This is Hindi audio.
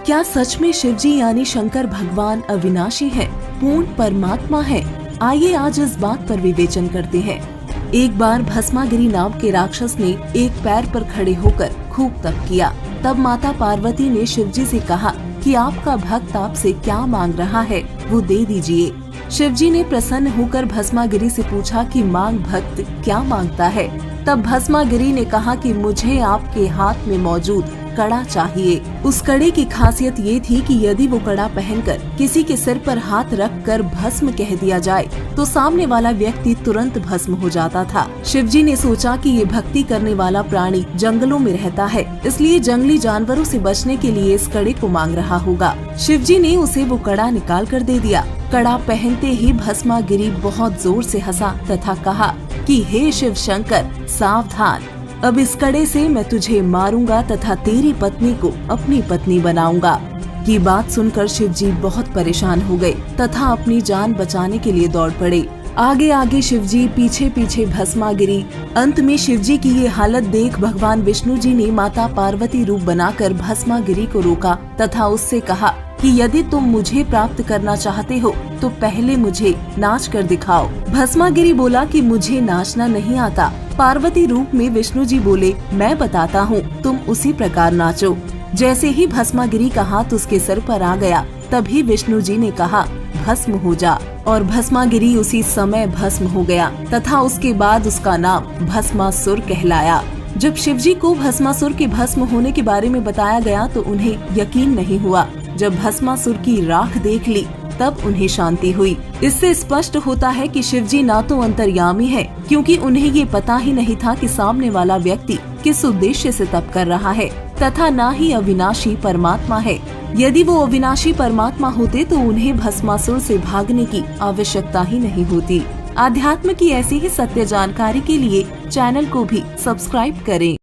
क्या सच में शिव जी यानी शंकर भगवान अविनाशी है, पूर्ण परमात्मा है? आइए आज इस बात पर विवेचन करते हैं। एक बार भस्मागिरी नाम के राक्षस ने एक पैर पर खड़े होकर खूब तप किया। तब माता पार्वती ने शिव जी से कहा कि आपका भक्त आपसे क्या मांग रहा है, वो दे दीजिए। शिव जी ने प्रसन्न होकर भस्मागिरी से पूछा कि मांग भक्त क्या मांगता है। तब भस्मागिरी ने कहा कि मुझे आपके हाथ में मौजूद कड़ा चाहिए। उस कड़े की खासियत ये थी कि यदि वो कड़ा पहनकर किसी के सिर पर हाथ रखकर भस्म कह दिया जाए तो सामने वाला व्यक्ति तुरंत भस्म हो जाता था। शिवजी ने सोचा कि ये भक्ति करने वाला प्राणी जंगलों में रहता है, इसलिए जंगली जानवरों से बचने के लिए इस कड़े को मांग रहा होगा। शिवजी ने उसे वो कड़ा निकाल कर दे दिया। कड़ा पहनते ही भस्मागिरी बहुत जोर से हंसा तथा कहा कि हे शिव शंकर, सावधान, अब इस कड़े से मैं तुझे मारूंगा तथा तेरी पत्नी को अपनी पत्नी बनाऊंगा। की बात सुनकर शिव जी बहुत परेशान हो गए तथा अपनी जान बचाने के लिए दौड़ पड़े। आगे आगे शिव जी, पीछे पीछे भस्मागिरी। अंत में शिव जी की ये हालत देख भगवान विष्णु जी ने माता पार्वती रूप बनाकर भस्मागिरी को रोका तथा उससे कहा कि यदि तुम मुझे प्राप्त करना चाहते हो तो पहले मुझे नाच कर दिखाओ। भस्मागिरी बोला कि मुझे नाचना नहीं आता। पार्वती रूप में विष्णु जी बोले, मैं बताता हूँ, तुम उसी प्रकार नाचो। जैसे ही भस्मागिरी का हाथ उसके सर पर आ गया तभी विष्णु जी ने कहा, भस्म हो जा, और भस्मागिरी उसी समय भस्म हो गया तथा उसके बाद उसका नाम भस्मासुर कहलाया। जब शिवजी को भस्मासुर के भस्म होने के बारे में बताया गया तो उन्हें यकीन नहीं हुआ। जब भस्मासुर की राख देख ली तब उन्हें शांति हुई। इससे स्पष्ट होता है कि शिवजी ना तो अंतर्यामी है, क्योंकि उन्हें ये पता ही नहीं था कि सामने वाला व्यक्ति किस उद्देश्य से तप कर रहा है, तथा ना ही अविनाशी परमात्मा है। यदि वो अविनाशी परमात्मा होते तो उन्हें भस्मासुर से भागने की आवश्यकता ही नहीं होती। आध्यात्म की ऐसी ही सत्य जानकारी के लिए चैनल को भी सब्सक्राइब करें।